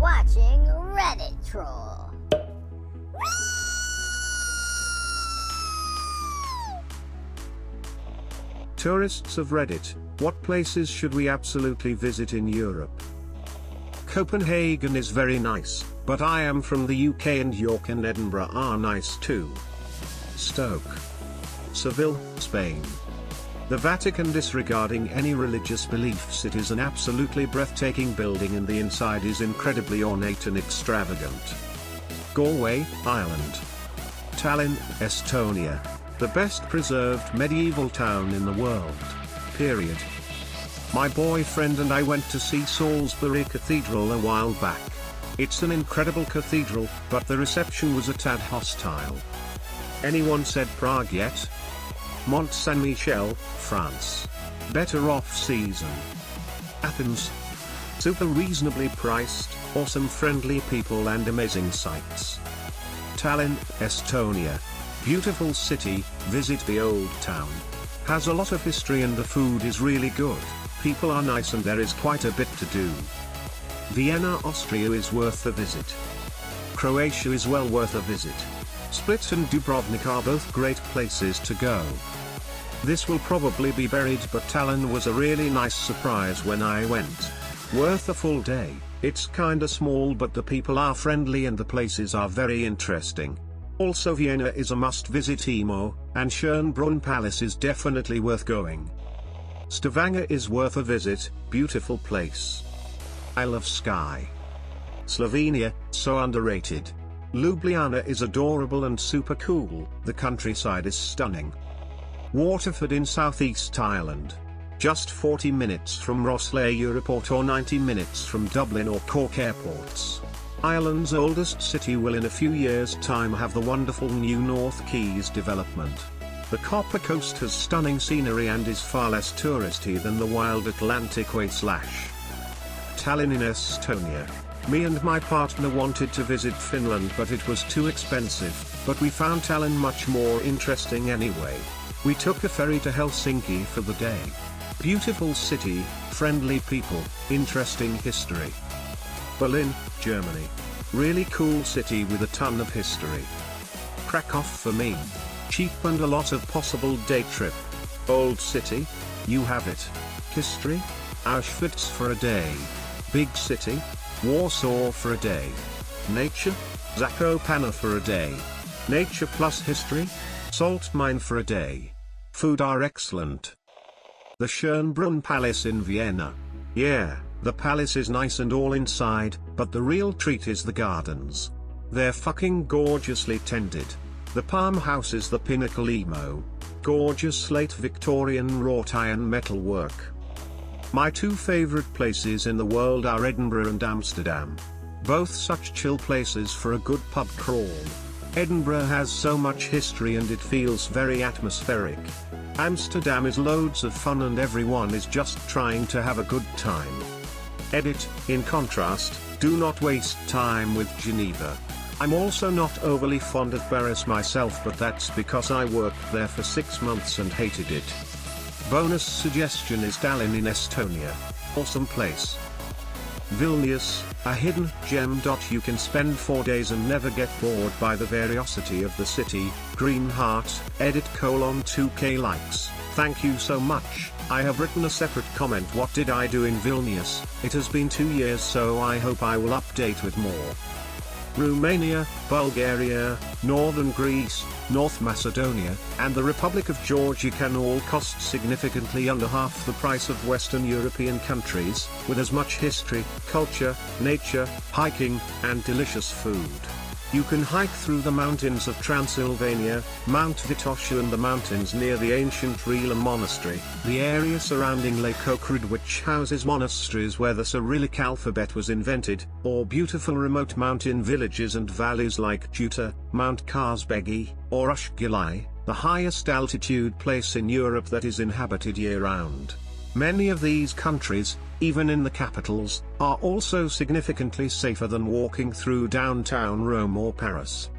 watching Reddit Troll. Tourists of Reddit, what places should we absolutely visit in Europe? Copenhagen is very nice, but I am from the UK and York and Edinburgh are nice too. Stoke. Seville, Spain. The Vatican, disregarding any religious beliefs, it is an absolutely breathtaking building and the inside is incredibly ornate and extravagant. Galway, Ireland. Tallinn, Estonia. The best preserved medieval town in the world. Period. My boyfriend and I went to see Salisbury Cathedral a while back. It's an incredible cathedral, but the reception was a tad hostile. Anyone said Prague yet? Mont Saint-Michel, France. Better off season. Athens. Super reasonably priced, awesome friendly people and amazing sights. Tallinn, Estonia. Beautiful city, visit the old town. Has a lot of history and the food is really good, people are nice and there is quite a bit to do. Vienna, Austria is worth a visit. Croatia is well worth a visit. Split and Dubrovnik are both great places to go. This will probably be buried, but Tallinn was a really nice surprise when I went. Worth a full day. It's kinda small but the people are friendly and the places are very interesting. Also Vienna is a must-visit emo, and Schönbrunn Palace is definitely worth going. Stavanger is worth a visit, beautiful place. Isle of Skye. Slovenia, so underrated. Ljubljana is adorable and super cool, the countryside is stunning. Waterford in southeast Ireland. Just 40 minutes from Rosslare Europort or 90 minutes from Dublin or Cork airports. Ireland's oldest city will in a few years' time have the wonderful new North Quays development. The Copper Coast has stunning scenery and is far less touristy than the wild Atlantic way / Tallinn in Estonia. Me and my partner wanted to visit Finland but it was too expensive, but we found Tallinn much more interesting anyway. We took a ferry to Helsinki for the day. Beautiful city, friendly people, interesting history. Berlin, Germany. Really cool city with a ton of history. Krakow for me. Cheap and a lot of possible day trip. Old city? You have it. History? Auschwitz for a day. Big city? Warsaw for a day. Nature? Zakopane for a day. Nature plus history? Salt mine for a day. Food are excellent. The Schönbrunn Palace in Vienna. Yeah. The palace is nice and all inside, but the real treat is the gardens. They're fucking gorgeously tended. The palm house is the pinnacle emo. Gorgeous slate Victorian wrought iron metal work. My two favorite places in the world are Edinburgh and Amsterdam. Both such chill places for a good pub crawl. Edinburgh has so much history and it feels very atmospheric. Amsterdam is loads of fun and everyone is just trying to have a good time. Edit, in contrast, do not waste time with Geneva. I'm also not overly fond of Paris myself, but that's because I worked there for 6 months and hated it. Bonus suggestion is Tallinn in Estonia. Awesome place. Vilnius, a hidden gem. You can spend 4 days and never get bored by the variosity of the city. Green heart, edit : 2k likes. Thank you so much. I have written a separate comment. What did I do in Vilnius? It has been 2 years, so I hope I will update with more. Romania, Bulgaria, Northern Greece, North Macedonia, and the Republic of Georgia can all cost significantly under half the price of Western European countries, with as much history, culture, nature, hiking, and delicious food. You can hike through the mountains of Transylvania, Mount Vitosha and the mountains near the ancient Rila Monastery, the area surrounding Lake Ohrid, which houses monasteries where the Cyrillic alphabet was invented, or beautiful remote mountain villages and valleys like Juta, Mount Kazbegi, or Ushgilai, the highest altitude place in Europe that is inhabited year-round. Many of these countries, even in the capitals, are also significantly safer than walking through downtown Rome or Paris.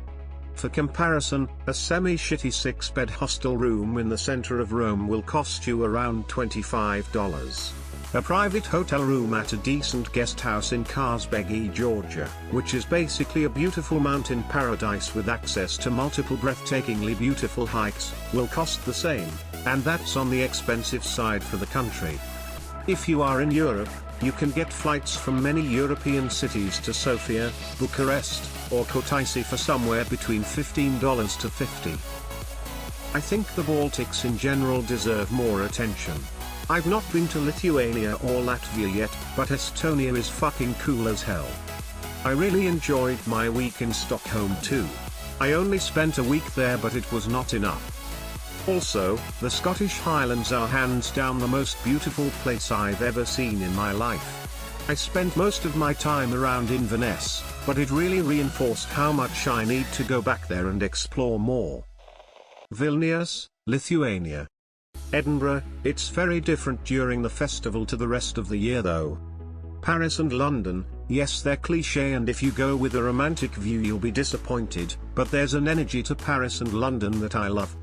For comparison, a semi-shitty 6-bed hostel room in the center of Rome will cost you around $25. a private hotel room at a decent guest house in Carsbeggy, Georgia, which is basically a beautiful mountain paradise with access to multiple breathtakingly beautiful hikes, will cost the same, and that's on the expensive side for the country. If you are in Europe, you can get flights from many European cities to Sofia, Bucharest, or Kutaisi for somewhere between $15 to $50. I think the Baltics in general deserve more attention. I've not been to Lithuania or Latvia yet, but Estonia is fucking cool as hell. I really enjoyed my week in Stockholm too. I only spent a week there, but it was not enough. Also, the Scottish Highlands are hands down the most beautiful place I've ever seen in my life. I spent most of my time around Inverness, but it really reinforced how much I need to go back there and explore more. Vilnius, Lithuania. Edinburgh, it's very different during the festival to the rest of the year though. Paris and London, yes, they're cliché, and if you go with a romantic view you'll be disappointed, but there's an energy to Paris and London that I love.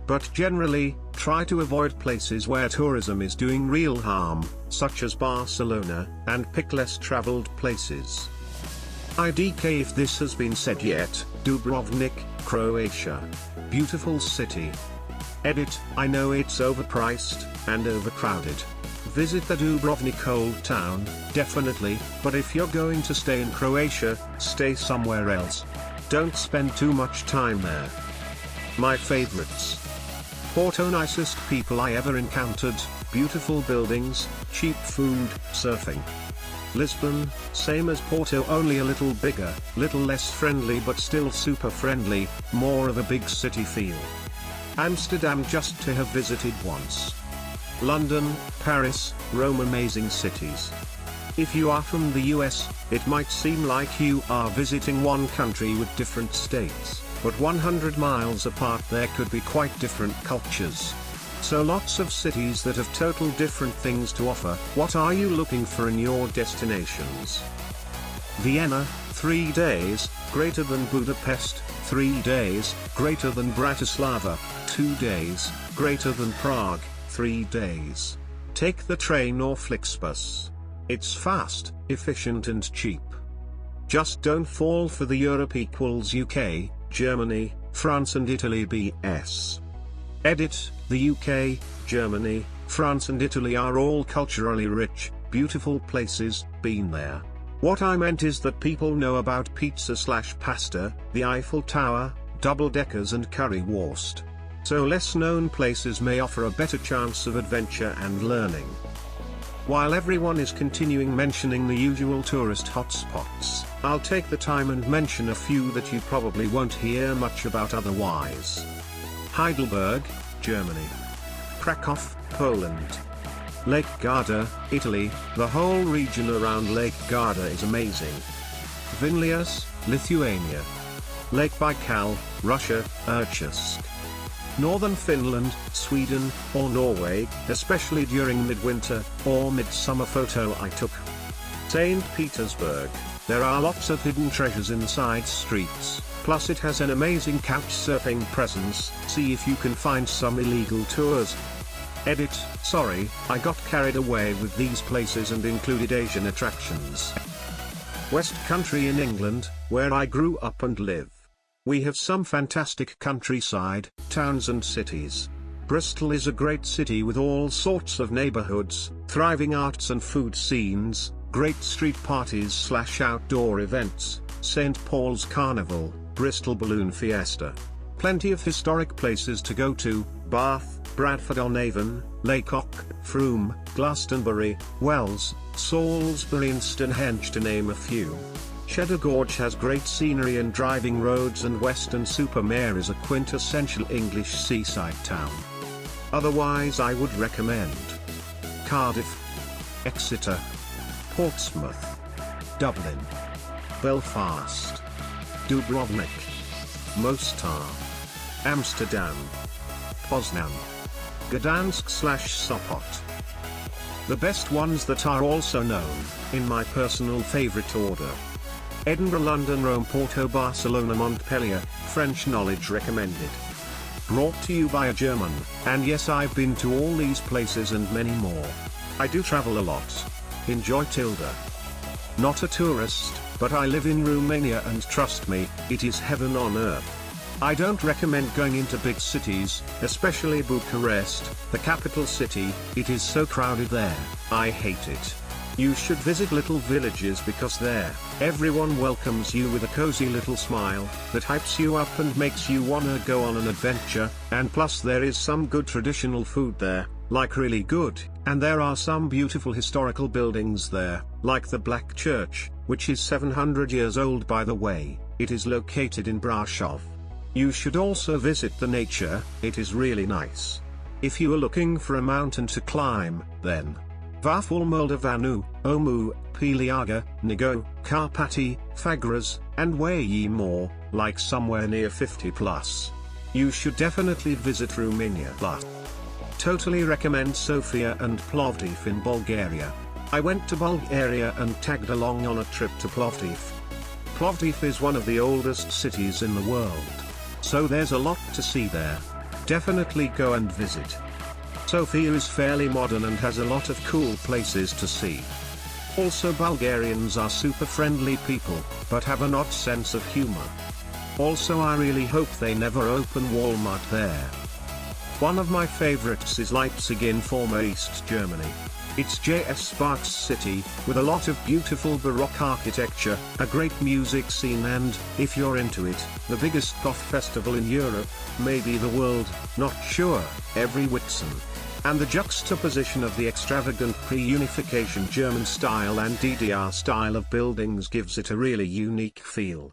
But generally, try to avoid places where tourism is doing real harm, such as Barcelona, and pick less traveled places. IDK if this has been said yet, Dubrovnik, Croatia. Beautiful city. Edit, I know it's overpriced, and overcrowded. Visit the Dubrovnik Old Town, definitely, but if you're going to stay in Croatia, stay somewhere else. Don't spend too much time there. My favorites. Porto, nicest people I ever encountered, beautiful buildings, cheap food, surfing. Lisbon, same as Porto, only a little bigger, little less friendly but still super friendly, more of a big city feel. Amsterdam, just to have visited once. London, Paris, Rome, amazing cities. If you are from the US, it might seem like you are visiting one country with different states, but 100 miles apart there could be quite different cultures. So lots of cities that have total different things to offer. What are you looking for in your destinations? Vienna, 3 days, greater than Budapest, 3 days, greater than Bratislava, 2 days, greater than Prague, 3 days. Take the train or Flixbus. It's fast, efficient and cheap. Just don't fall for the Europe equals UK, Germany, France and Italy BS. Edit, the UK, Germany, France and Italy are all culturally rich, beautiful places, been there. What I meant is that people know about pizza/pasta, the Eiffel Tower, double-deckers and currywurst. So less known places may offer a better chance of adventure and learning. While everyone is continuing mentioning the usual tourist hotspots, I'll take the time and mention a few that you probably won't hear much about otherwise. Heidelberg, Germany. Krakow, Poland. Lake Garda, Italy, the whole region around Lake Garda is amazing. Vilnius, Lithuania. Lake Baikal, Russia, Irkutsk. Northern Finland, Sweden, or Norway, especially during midwinter or midsummer photo I took. St. Petersburg, there are lots of hidden treasures in the side streets, plus it has an amazing couch surfing presence, see if you can find some illegal tours. Edit, sorry, I got carried away with these places and included Asian attractions. West Country in England, where I grew up and live. We have some fantastic countryside, towns and cities. Bristol is a great city with all sorts of neighborhoods, thriving arts and food scenes, great street parties/outdoor events, St. Paul's Carnival, Bristol Balloon Fiesta. Plenty of historic places to go to, Bath, Bradford-on-Avon, Laycock, Frome, Glastonbury, Wells, Salisbury and Stonehenge to name a few. Cheddar Gorge has great scenery and driving roads, and Weston-super-Mare is a quintessential English seaside town. Otherwise I would recommend Cardiff, Exeter, Portsmouth, Dublin, Belfast, Dubrovnik, Mostar, Amsterdam, Poznan, Gdansk/Sopot. The best ones that are also known, in my personal favorite order: Edinburgh, London, Rome, Porto, Barcelona, Montpellier. French knowledge recommended. Brought to you by a German, and yes, I've been to all these places and many more. I do travel a lot. Enjoy Tilda. Not a tourist, but I live in Romania and trust me, it is heaven on earth. I don't recommend going into big cities, especially Bucharest, the capital city, it is so crowded there, I hate it. You should visit little villages because there, everyone welcomes you with a cozy little smile, that hypes you up and makes you wanna go on an adventure, and plus there is some good traditional food there, like really good, and there are some beautiful historical buildings there, like the Black Church, which is 700 years old by the way, it is located in Brasov. You should also visit the nature, it is really nice. If you are looking for a mountain to climb, then Vaful Moldovanu, Omu, Piliaga, Nigo, Karpati, Fagras, and way more, like somewhere near 50 plus. You should definitely visit Romania plus. Totally recommend Sofia and Plovdiv in Bulgaria. I went to Bulgaria and tagged along on a trip to Plovdiv. Plovdiv is one of the oldest cities in the world. So there's a lot to see there. Definitely go and visit. Sofia is fairly modern and has a lot of cool places to see. Also Bulgarians are super friendly people, but have an odd sense of humor. Also I really hope they never open Walmart there. One of my favorites is Leipzig in former East Germany. It's J.S. Sparks city, with a lot of beautiful Baroque architecture, a great music scene and, if you're into it, the biggest goth festival in Europe, maybe the world, not sure, every Whitsun. And the juxtaposition of the extravagant pre-unification German style and DDR style of buildings gives it a really unique feel.